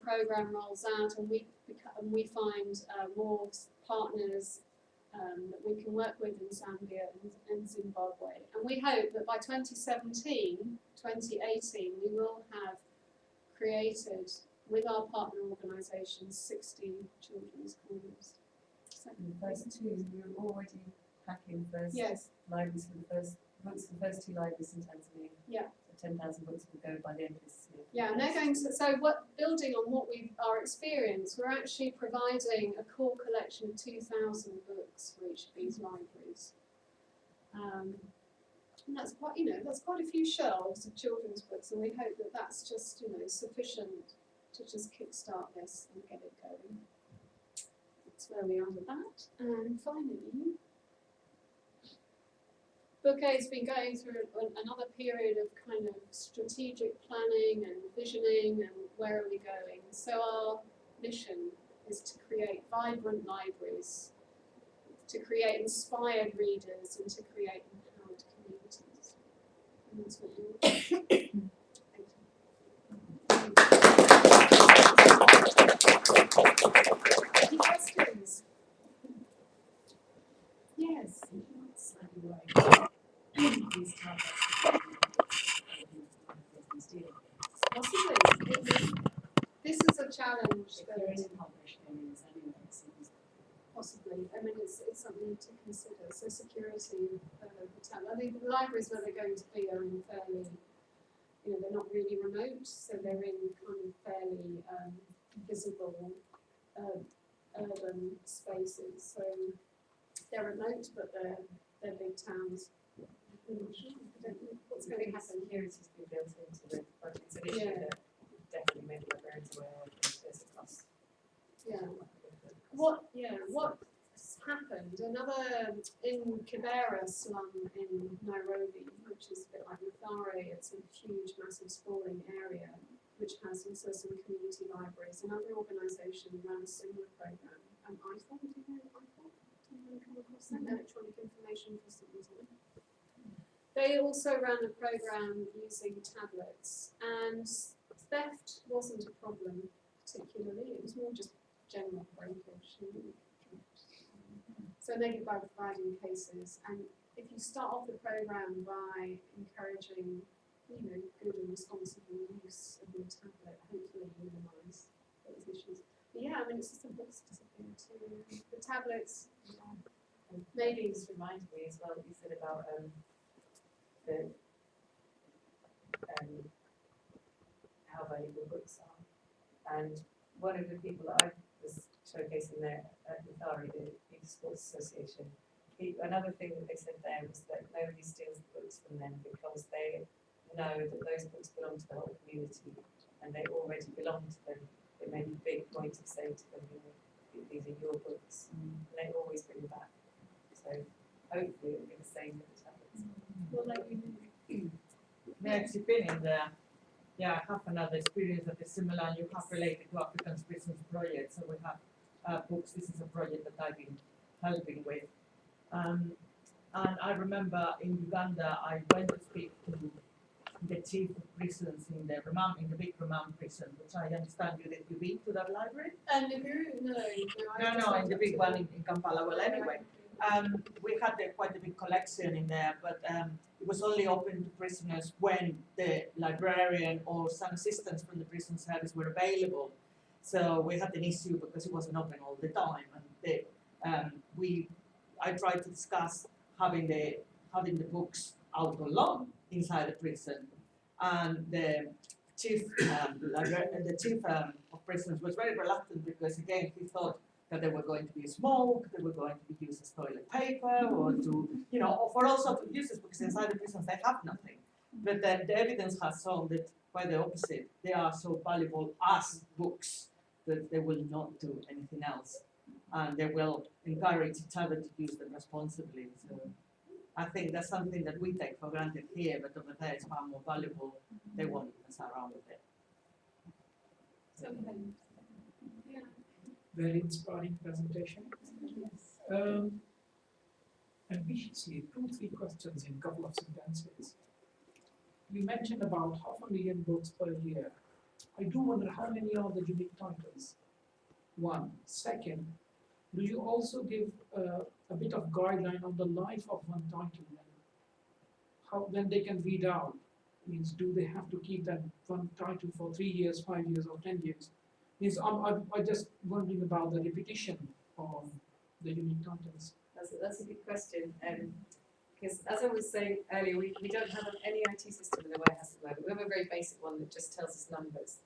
programme rolls out and we find more partners that we can work with in Zambia and Zimbabwe. And we hope that by 2017, 2018, we will have created, with our partner organisations, 60 children's corners. So the first two, we're already packing first libraries for the first books for the first two libraries in Tanzania. Yeah. So 10,000 books will go by the end of this year. Yeah, and they're going to, so building on what our experience, we're actually providing a core collection of 2,000 books for each of these libraries. And that's quite, that's quite a few shelves of children's books, and we hope that that's just, sufficient to just kickstart this and get it going. That's where we are with that. And finally, Book Aid's been going through another period of kind of strategic planning and visioning and where are we going. So our mission is to create vibrant libraries, to create inspired readers and to create empowered communities. And that's what we want. Any questions? Yes. Possibly. This is a challenge. Possibly. I mean, it's something to consider. So security of the town. I think the libraries where they're going to be are in fairly, they're not really remote, so they're in kind of fairly visible urban spaces. So they're remote, but they're big towns. I'm not sure. I don't know what's going to happen. Security's been built into the budget. It's an issue that definitely made librarians aware of. There's a cost. Yeah. What's happened? Another in Kibera slum in Nairobi, which is a bit like Mathare. It's a huge, massive, sprawling area which has also some community libraries. Another organisation ran a similar programme. IFOL, do you know IFOL? Anyone come across that? Electronic Information for something. They also ran a programme using tablets, and theft wasn't a problem particularly. It was more just general breakage. So they by providing cases, and if you start off the programme by encouraging, good and responsible use of your tablet, hopefully minimise those issues. But yeah, I mean, it's just a books disappear too. The tablets, maybe this reminds me as well what you said about how valuable books are. And one of the people that I was showcasing there at Mathare, the Youth Sports Association, another thing that they said there was that nobody steals the books from them because they know that those books belong to the whole community and they already belong to them. They make a big point of saying to them, these are your books, and they always bring them back. So hopefully it'll be the same with the tablets. Well, like you May I chip in there? Yeah, I have another experience that is similar and you have related to African Prisons project. So we have books. This is a project that I've been helping with. And I remember in Uganda, I went to speak to the chief of prisons in the big Remand prison, which I understand you've been to that library? And the guru? No, in the big one in Kampala. Well, anyway, we had quite a big collection in there, but it was only open to prisoners when the librarian or some assistants from the prison service were available. So we had an issue because it wasn't open all the time, and I tried to discuss having the books out on loan inside the prison, and the chief of prisons was very reluctant because again he thought that they were going to be smoke, they were going to be used as toilet paper, or to or for all sorts of uses because inside the prisons they have nothing. But then the evidence has shown that quite the opposite. They are so valuable as books that they will not do anything else, and they will encourage each other to use them responsibly. So I think that's something that we take for granted here, but over there it's far more valuable. They won't mess around with it. Yeah. Very inspiring presentation. Ambitiously, 2-3 questions in a couple of sentences. You mentioned about 500,000 books per year I do wonder how many are the unique titles. One. Second, do you also give a bit of guideline on the life of one title? How when they can read out? Means do they have to keep that one title for 3 years, 5 years, or 10 years? Means I'm just wondering about the repetition of the unique titles. That's a good question. Because as I was saying earlier, we don't have any IT system in the warehouse at the moment. We have a very basic one that just tells us numbers.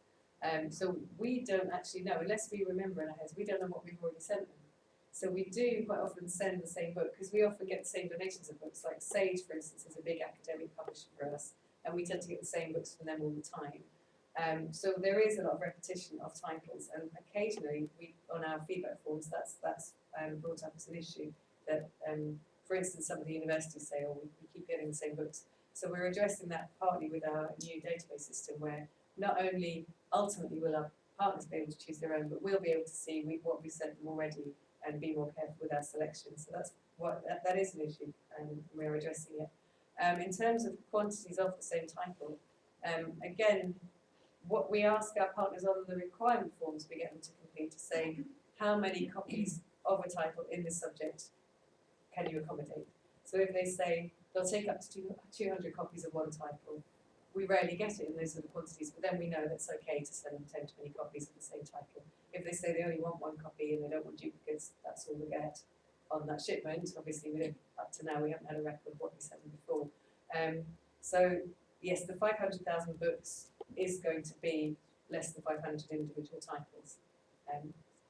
So we don't actually know, unless we remember in our heads, we don't know what we've already sent them. So we do quite often send the same book, because we often get the same donations of books. Like Sage, for instance, is a big academic publisher for us, and we tend to get the same books from them all the time. So there is a lot of repetition of titles, and occasionally we, on our feedback forms, that's brought up as an issue. That, for instance, some of the universities say, oh, we keep getting the same books. So we're addressing that partly with our new database system, where not only ultimately will our partners be able to choose their own, but we'll be able to see what we've sent them already and be more careful with our selection. So that's that is an issue, and we're addressing it. In terms of quantities of the same title, again, what we ask our partners on the requirement forms we get them to complete to say how many copies of a title in this subject can you accommodate. So if they say they'll take up to 200 copies of one title, we rarely get it in those sort of quantities, but then we know that's okay to send them 10 to 20 copies of the same title. If they say they only want one copy and they don't want duplicates, that's all we get on that shipment. Obviously, up to now we haven't had a record of what we sent them before. So yes, the 500,000 books is going to be less than 500 individual titles,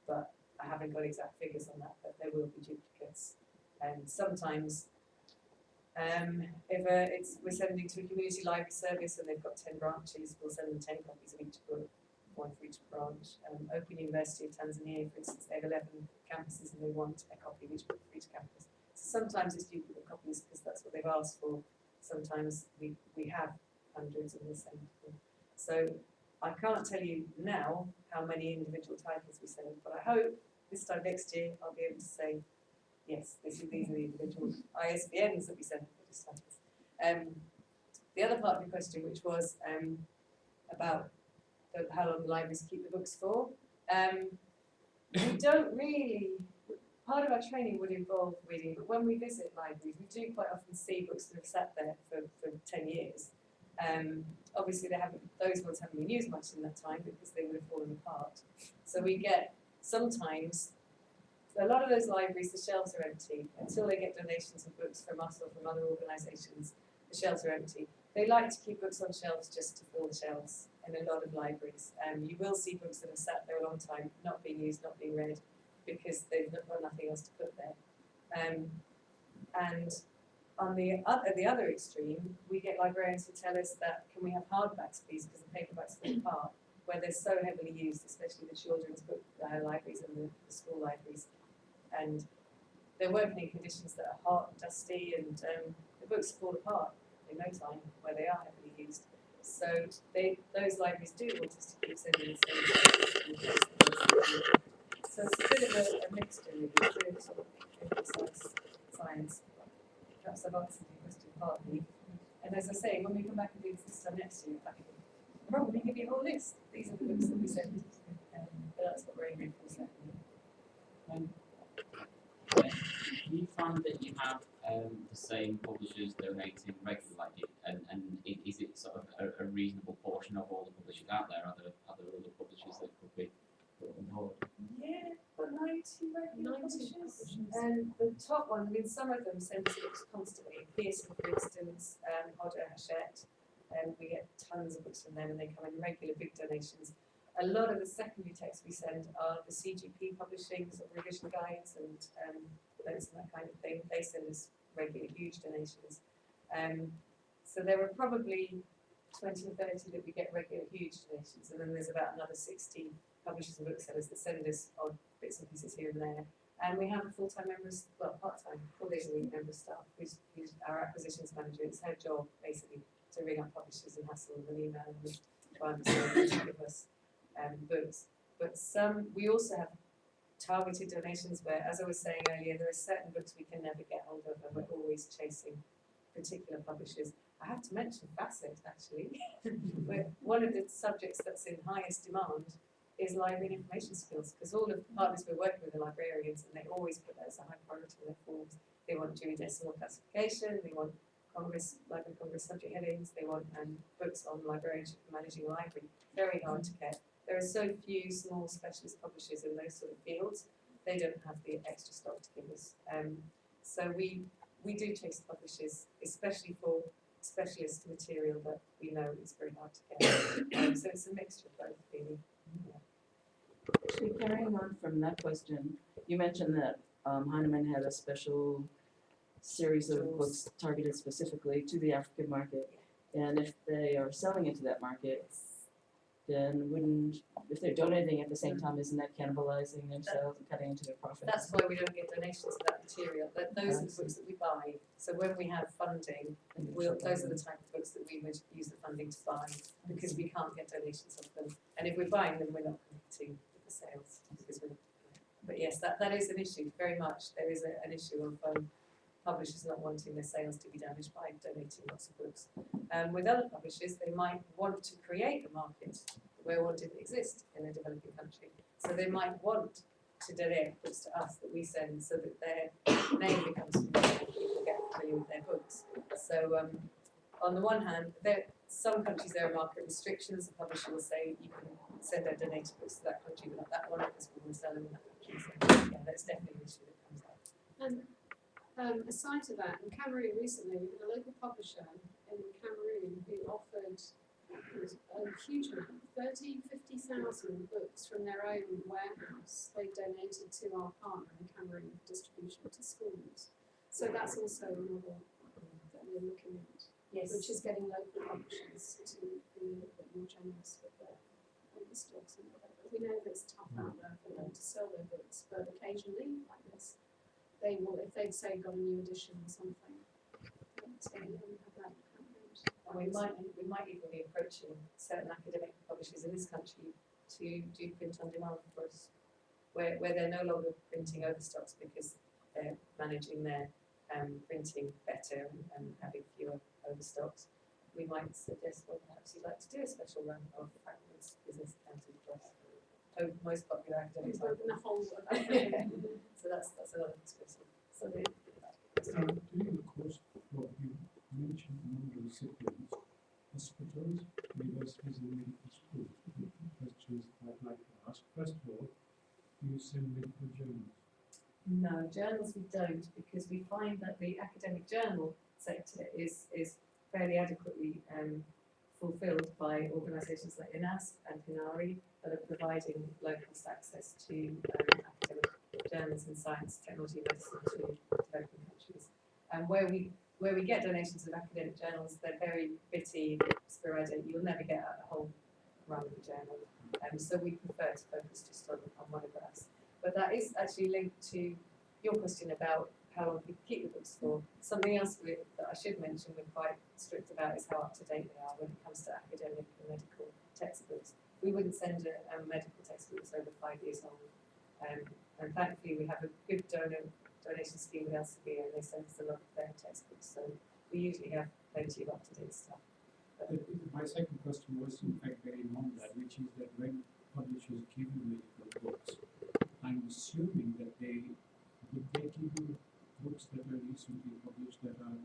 but I haven't got exact figures on that, but there will be duplicates. And sometimes if we're sending to a community library service and they've got 10 branches, we'll send them 10 copies of each book, one for each branch. Open University of Tanzania, for instance, they have 11 campuses and they want a copy of each book for each campus. So sometimes it's duplicate copies because that's what they've asked for. Sometimes we have hundreds of the same thing. So I can't tell you now how many individual titles we send, but I hope this time next year I'll be able to say, yes, these are the individual ISBNs that we send for this titles. The other part of the question, which was about how long the libraries keep the books for, we don't really, part of our training would involve reading, but when we visit libraries, we do quite often see books that have sat there for 10 years. Obviously, those ones haven't been used much in that time because they would have fallen apart. So we get sometimes, a lot of those libraries, the shelves are empty until they get donations of books from us or from other organisations. The shelves are empty. They like to keep books on shelves just to fill the shelves in a lot of libraries. You will see books that have sat there a long time, not being used, not being read, because they've got nothing else to put there. And on the other extreme, we get librarians who tell us that, can we have hardbacks please, because the paperbacks fall apart, where they're so heavily used, especially the children's book libraries and the school libraries. And they're working in conditions that are hot and dusty, and the books fall apart in no time where they are heavily used. So those libraries do want us to keep sending the same books. So it's a bit of a mixture, really, to sort of emphasise science. Perhaps I've answered your question partly. And as I say, when we come back and do this time next year, I can probably give you a whole list. These are the books that we send. But that's what we're aiming for, certainly. Do you find that you have the same publishers donating regularly, and is it sort of a reasonable portion of all the publishers out there? Are there other publishers that could be put on board? Yeah, but 90 regular publishers. And the top one, I mean, some of them send us books constantly. Pearson, for instance, Hodder, Hachette, we get tons of books from them, and they come in regular big donations. A lot of the secondary texts we send are the CGP publishing, sort of revision guides and notes and that kind of thing. They send us regular huge donations. So there are probably 20 or 30 that we get regular huge donations, and then there's about another 60 publishers and booksellers that send us odd bits and pieces here and there. And we have a full-time member, well, part-time, 4 days a week member of staff, who's our acquisitions manager. It's her job, basically, to ring up publishers and hassle them and email them and try and persuade them to give us books. But we also have targeted donations where, as I was saying earlier, there are certain books we can never get hold of, and we're always chasing particular publishers. I have to mention facet actually. Where one of the subjects that's in highest demand is library and information skills, because all of the partners we're working with are librarians, and they always put that as a high priority in their forms. They want Dewey Decimal classification, they want Library Congress subject headings, they want books on librarianship and managing a library. Very hard to get. There are so few small specialist publishers in those sort of fields, they don't have the extra stock to give us. So we do chase publishers, especially for specialist material that we know is very hard to get. So it's a mixture of both, really. Actually, carrying on from that question, you mentioned that Heinemann had a special series of books targeted specifically to the African market. And if they are selling into that market, then if they're donating at the same time, isn't that cannibalizing themselves and cutting into their profits? That's why we don't get donations of that material. Those are the books that we buy. So when we have funding, those are the type of books that we would use the funding to buy, because we can't get donations of them. And if we're buying them, we're not committing with the sales. But yes, that is an issue, very much. There is an issue of publishers not wanting their sales to be damaged by donating lots of books. With other publishers, they might want to create a market where one didn't exist in a developing country. So they might want to donate books to us that we send, so that their name becomes familiar and people get familiar with their books. So on the one hand, some countries there are market restrictions. The publisher will say you can send out donated books to that country, but not that one, because we want to sell them in that country. So yeah, that's definitely an issue that comes up. And aside to that, in Cameroon recently, we had a local publisher in Cameroon who offered a huge amount, 50,000 books from their own warehouse. They donated to our partner in Cameroon for distribution to schools. So that's also another that we're looking at, Yes. which is getting local publishers to be a little bit more generous with their stocks and whatever. We know that it's tough out there for them to sell their books, but occasionally, like this, they will, if they'd say got a new edition or something, so we have that coverage. And we might even be approaching certain academic publishers in this country to do print on demand for us, where they're no longer printing overstocks because they're managing their printing better and having fewer overstocks. We might suggest, well, perhaps you'd like to do a special run of fragments business accounting for us. Most popular academics are. Open the whole So that's another discussion. So During the course of you mentioned among the recipients, hospitals, universities and medical schools. The two questions I'd like to ask. First of all, do you send medical journals? no, journals we don't, because we find that the academic journal sector is fairly adequately fulfilled by organisations like INASP and HINARI that are providing low-cost access to academic journals in science, technology, medicine to developing countries. And where we get donations of academic journals, they're very bitty, sporadic. You'll never get a whole run of a journal. So we prefer to focus just on monographs. But that is actually linked to your question about how long people keep the books for. Something else that I should mention we're quite strict about is how up to date they are when it comes to academic and medical textbooks. We wouldn't send a medical textbook that's over 5 years old. And thankfully we have a good donation scheme with Elsevier, and they send us a lot of their textbooks. So we usually have plenty of up to date stuff. My second question was in fact very on that, which is that when publishers give you medical books, I'm assuming that they give you books that are recently published that are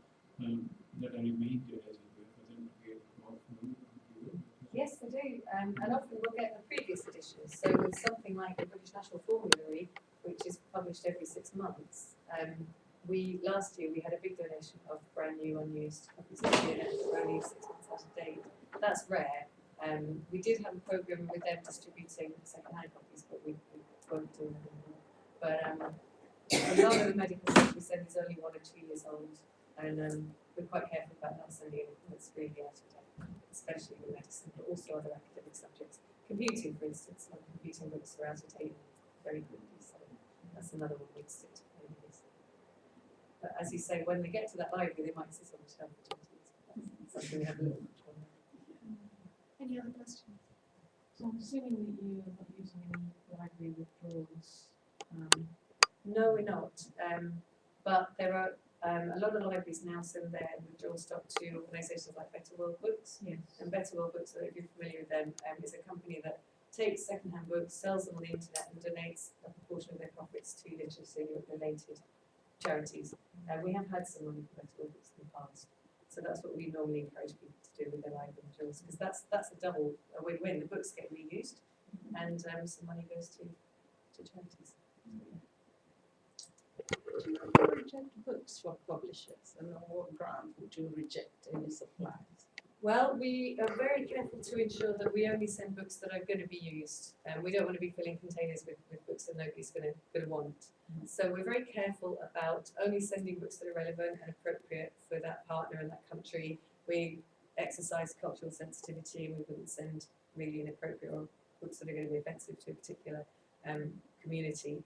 remaindered, as it were, for them to be able to offer them to you. Yes, they do, and often we'll get the previous editions. So with something like the British National Formulary, which is published every 6 months, last year we had a big donation of brand new unused copies of CNN that were only 6 months out of date. That's rare. We did have a programme with them distributing second-hand copies, but we won't do that anymore. But a lot of the medical stuff we send is only 1 or 2 years old, and we're quite careful about not sending anything that's really out of date, especially in medicine, but also other academic subjects. Computing, for instance, some computing books are out of date very quickly, so that's another one we'd stick to. But as you say, when they get to that library, they might sit on the shelf for 20 years. That's something we have a little much on. Any other questions? So I'm assuming that you are not using any library withdrawals. No, we're not. But there are A lot of libraries now send their withdrawal stock to organisations like Better World Books. Yes. And Better World Books, if you're familiar with them, is a company that takes second-hand books, sells them on the internet, and donates a proportion of their profits to literacy-related charities. We have had some money from Better World Books in the past, so that's what we normally encourage people to do with their library withdrawals, because that's a double a win-win. The books get reused, and some money goes to charities. Do you reject books for publishers, and on what ground would you reject any supplies? Well, we are very careful to ensure that we only send books that are going to be used. We don't want to be filling containers with books that nobody's going to want. So we're very careful about only sending books that are relevant and appropriate for that partner and that country. We exercise cultural sensitivity, and we wouldn't send really inappropriate or books that are going to be offensive to a particular community.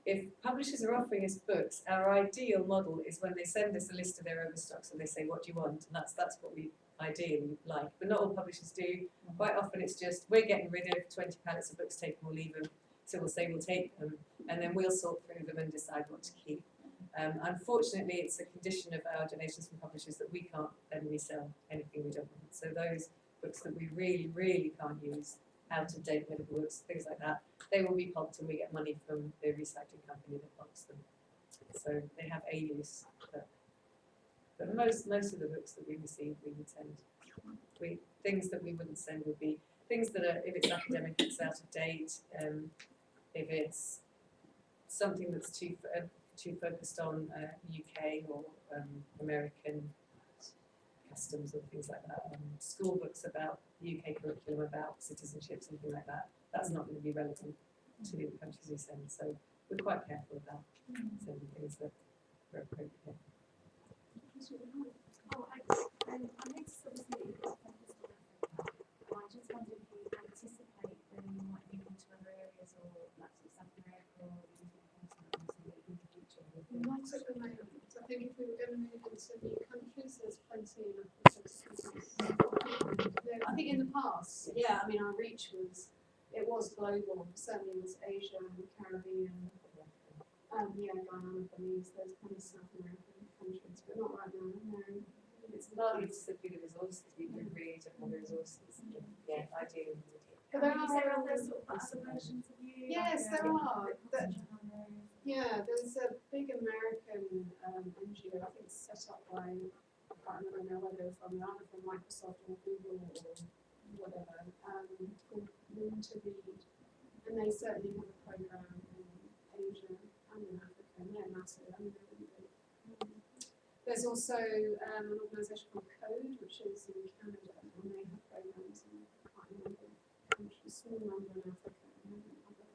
If publishers are offering us books, our ideal model is when they send us a list of their overstocks and they say, what do you want? And that's what we ideally like. But not all publishers do. Quite often it's just, we're getting rid of 20 pallets of books, take them or leave them. So we'll say we'll take them, and then we'll sort through them and decide what to keep. Unfortunately, it's a condition of our donations from publishers that we can't then resell anything we don't want. So those books that we really, really can't use, out-of-date medical books, things like that, they will be pulped, and we get money from the recycling company that pulps them. So they have a use, but most of the books that we receive, we would send. Things that we wouldn't send would be things that are, if it's academic, it's out of date. If it's something that's too focused on UK or American customs or things like that. School books about UK curriculum about citizenship, something like that. That's not going to be relevant to the countries we send. So we're quite careful about sending things that are appropriate. Oh, I noticed obviously it was focused on Africa. I just wondered if you anticipate that you might move into other areas, or like South America or the Indian continent in the future. Not at the moment. I think if we were going to move into new countries, there's plenty in Africa. I think in the past, yeah, I mean our reach was global. Certainly was Asia and the Caribbean. Guyana, Belize, there's kind of South American countries, but not right now. No. It's largely just the big resources. We can really have more resources. Yeah, ideally. But there Is there are other sort of other versions of you? Yes, there are. Yeah. There's a big American NGO, I think set up by, I can't remember now where they were from, either from Microsoft or Google or whatever, called Room to Read. And they certainly have a program in Asia and in Africa, and they're massive. I mean, they're really big. There's also an organisation called Code, which is in Canada, and they have programs in quite a number of countries, small number in Africa and in other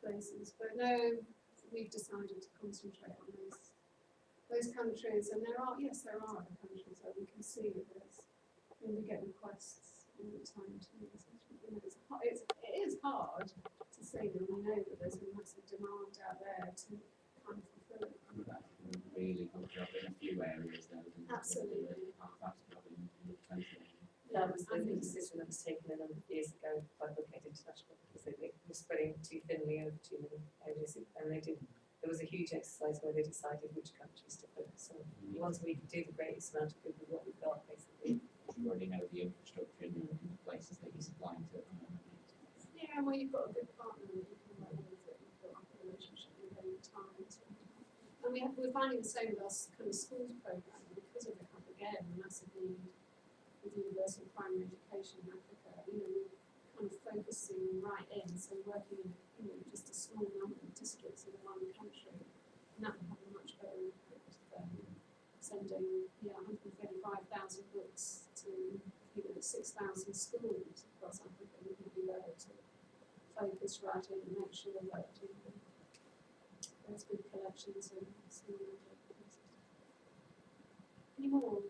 places. But no, we've decided to concentrate on those countries, and there are other countries where we can see that we get requests all the time too. So, it is hard to say that we know that there's a massive demand out there to kind of fulfil it. Really good job in a few areas there. Absolutely. That was the decision that was taken a number of years ago by Book Aid International, because they were spreading too thinly over too many areas, and there was a huge exercise where they decided which countries to focus on. The ones where we could do the greatest amount of good with what we've got, basically. You already know the infrastructure in the places that you're supplying to at the moment. Yeah, well, you've got a good partner that you can work with, that you've built up a relationship with over time. And we're finding the same with our kind of schools program, because of the kind of, again, massive need with universal primary education in Africa. We're kind of focusing right in, so working in just a small number of districts in one country, and that will have a much better impact than sending 135,000 books to 6,000 schools across Africa. We can be able to focus right in and make sure that there's good collections in small number of places. Any more?